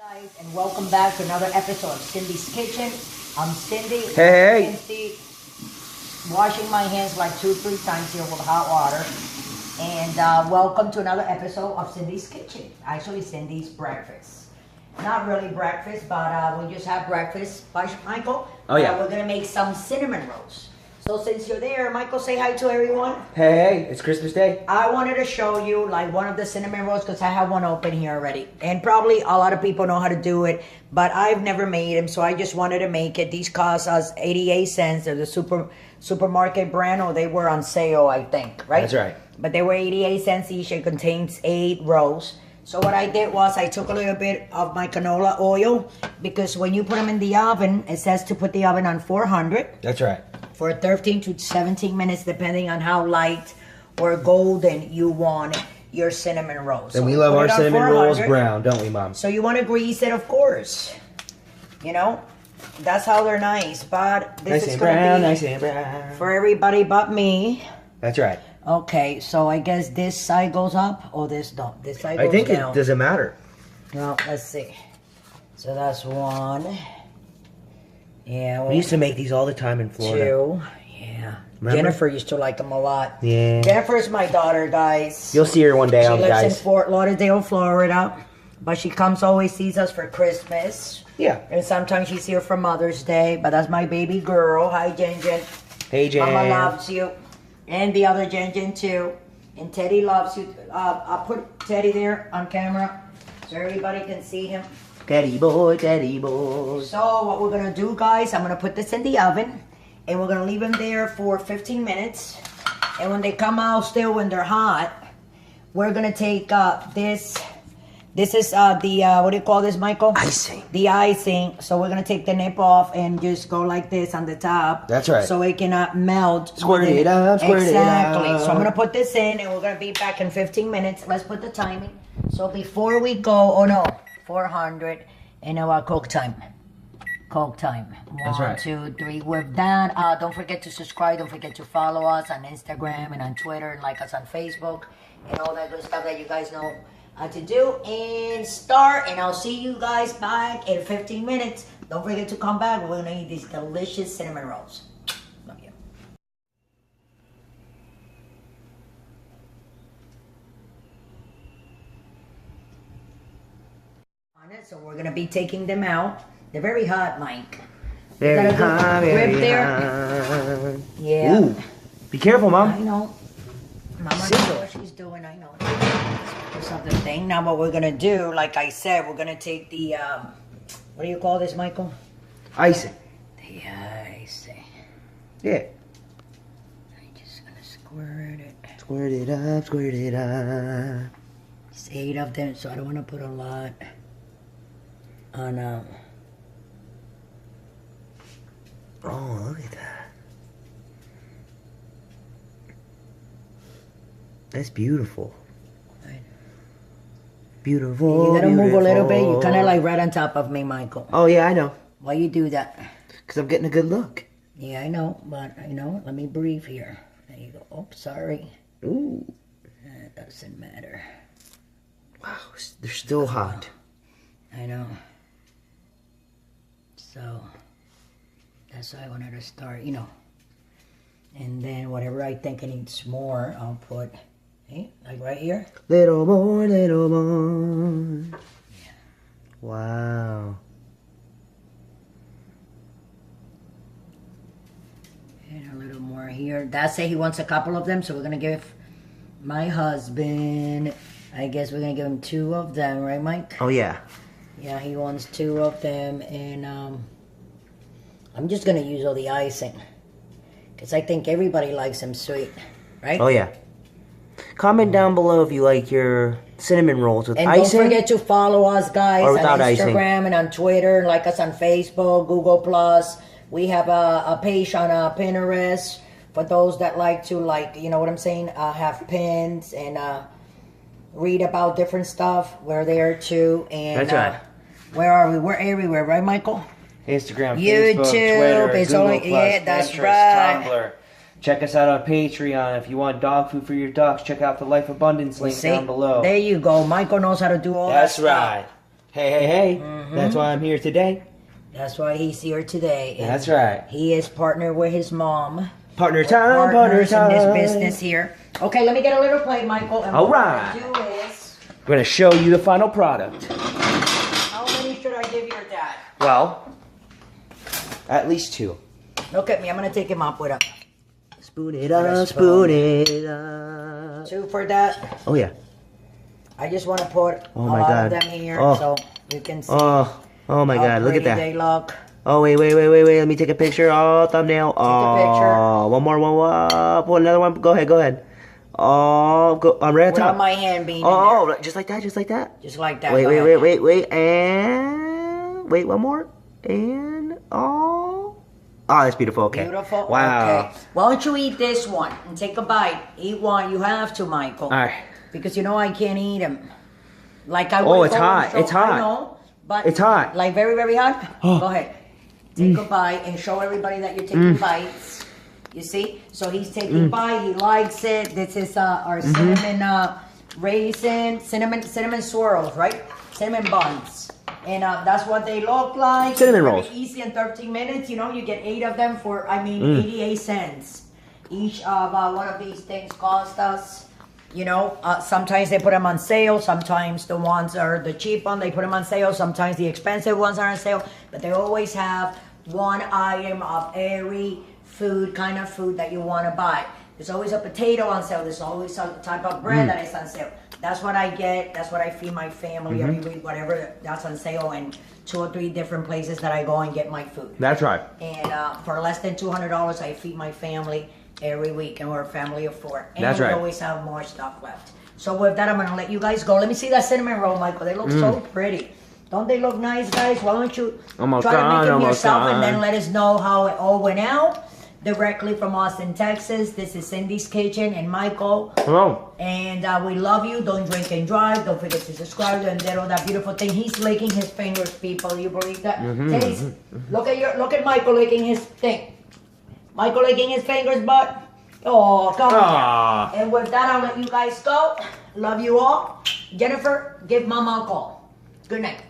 Guys, and welcome back to another episode of Cindy's Kitchen. I'm Cindy. Hey. Washing my hands like 2-3 times here with hot water. And welcome to another episode of Cindy's Kitchen. Actually, Cindy's breakfast. Not really breakfast, but we just have breakfast. Michael? Oh, yeah. We're going to make some cinnamon rolls. So since you're there, Michael, say hi to everyone. Hey, it's Christmas Day. I wanted to show you like one of the cinnamon rolls because I have one open here already. And probably a lot of people know how to do it, but I've never made them, so I just wanted to make it. These cost us 88 cents. They're the supermarket brand, or they were on sale, I think, right? That's right. But they were 88 cents each. It contains 8 rolls. So what I did was I took a little bit of my canola oil, because when you put them in the oven, it says to put the oven on 400. That's right. For 13 to 17 minutes, depending on how light or golden you want your cinnamon rolls. And so we love our cinnamon rolls 400. brown, don't we, Mom? So you want to grease it, of course. You know, that's how they're nice. But this Nice is and going to brown, be nice and brown. for everybody but me. That's right. Okay, so I guess this side goes up or this don't. This side goes I think down. it doesn't matter. Well, let's see. So that's 1. Yeah. We used to make these all the time in Florida. 2. Yeah. Remember? Jennifer used to like them a lot. Yeah. Jennifer's my daughter, guys. You'll see her one day, She lives guys. in Fort Lauderdale, Florida. But she comes, always sees us for Christmas. Yeah. And sometimes she's here for Mother's Day. But that's my baby girl. Hi, Jen Jen. Hey, Jen. Mama loves you. And the other Jen Jen, too. And Teddy loves you. I'll put Teddy there on camera so everybody can see him. Teddy boy, Teddy boy. So what we're going to do, guys, I'm going to put this in the oven. And we're going to leave them there for 15 minutes. And when they come out still, when they're hot, we're going to take this. This is the, what do you call this, Michael? Icing. The icing. So we're going to take the nip off and just go like this on the top. That's right. So it cannot melt. Squirt it up, squirt it up. Exactly. So I'm going to put this in and we're going to be back in 15 minutes. Let's put the timing. So before we go, 400 and our cook time. Coke time. That's right. 1, 2, 3. With that, don't forget to subscribe. Don't forget to follow us on Instagram and on Twitter, and like us on Facebook, and all that good stuff that you guys know how to do. And start. And I'll see you guys back in 15 minutes. Don't forget to come back. We're gonna eat these delicious cinnamon rolls. Love you. On it, so we're gonna be taking them out. They're very hot, Mike. Very hot, very there. hot. Yeah. Ooh. Be careful, Mom. I know. Mama knows what she's doing, I know. That's not the thing. Now what we're going to do, like I said, we're going to take the, what do you call this, Michael? Icing. The icing. Yeah. I'm just going to squirt it. Squirt it up, squirt it up. It's 8 of them, so I don't want to put a lot on, Oh, look at that. That's beautiful. Beautiful. You gotta move a little bit. You're kind of like right on top of me, Michael. Oh, yeah, I know. Why you do that? Because I'm getting a good look. Yeah, I know, but, let me breathe here. There you go. Oh, sorry. Ooh. That doesn't matter. Wow, they're still hot. I know. So, that's why I wanted to start, And then whatever I think I needs more, I'll put, like right here. Little more, little more. Yeah. Wow. And a little more here. Dad said he wants a couple of them, so we're going to give my husband, I guess we're going to give him 2 of them, right, Mike? Oh, yeah. Yeah, he wants 2 of them, and I'm just going to use all the icing. Because I think everybody likes them sweet, right? Oh, yeah. Comment down below if you like your cinnamon rolls with and icing. And don't forget to follow us, guys, or on without Instagram icing. and on Twitter. Like us on Facebook, Google+. We have a page on Pinterest for those that like to, you know what I'm saying, have pins and read about different stuff. We're there, too. And That's right. Where are we? We're everywhere, right, Michael? Instagram, YouTube, Facebook, Twitter, it's Google+, only, yeah, that's Pinterest, right. Tumblr. Check us out on Patreon. If you want dog food for your dogs, check out the Life Abundance link down below. There you go. Michael knows how to do all That's that stuff. right. Hey. That's why I'm here today. That's why he's here today. And That's right. he is partnered with his mom. Partner We're time, partner partners time. in this business here. Okay, let me get a little plate, Michael. And All what right. we're gonna do is, We're going to show you the final product. how many should I give your dad? Well, at least 2. Look at me. I'm gonna take him up with a Spoon it up, spoon it up. 2 for that. Oh, yeah. I just want to put Oh, a my lot God. of them here Oh. so you can see Oh my how God, look at pretty that. they look. Oh, wait. Let me take a picture. Oh, thumbnail. Oh, one more. Pull another one. Go ahead. Oh, go. I'm right on Without top. my hand being in Oh, there. just like that. Just like that. Wait. Go ahead. And wait, one more. And oh, that's beautiful. Okay. Beautiful. Wow. Okay. Why don't you eat this one and take a bite? Eat one. You have to, Michael. All right. Because you know I can't eat them. Like I. Oh, would it's go hot. and show- It's hot. I know, but It's hot. Like very, very hot. Oh. Go ahead. Take a bite and show everybody that you're taking bites. You see? So he's taking bite. He likes it. This is our cinnamon raisin, cinnamon swirls, right? Cinnamon buns. And that's what they look like. Cinnamon Very rolls. Easy in 13 minutes. You know, you get 8 of them for, 88 cents. Each of one of these things cost us, sometimes they put them on sale. Sometimes the ones are the cheap one, they put them on sale. Sometimes the expensive ones are on sale. But they always have one item of every kind of food that you want to buy. There's always a potato on sale. There's always some type of bread that is on sale. That's what I get. That's what I feed my family every week, whatever that's on sale, and 2 or 3 different places that I go and get my food. That's right. And for less than $200, I feed my family every week, and we're a family of 4. And That's we right. always have more stuff left. So with that, I'm going to let you guys go. Let me see that cinnamon roll, Michael. They look so pretty. Don't they look nice, guys? Why don't you Almost try to make done, them almost yourself done. and then let us know how it all went out. Directly from Austin, Texas. This is Cindy's Kitchen and Michael. Hello. And we love you. Don't drink and drive. Don't forget to subscribe and do all that beautiful thing. He's licking his fingers, people. You believe that? Taste. Look at Michael licking his thing. Michael licking his fingers, but oh, come on. And with that, I'll let you guys go. Love you all. Jennifer, give Mama a call. Good night.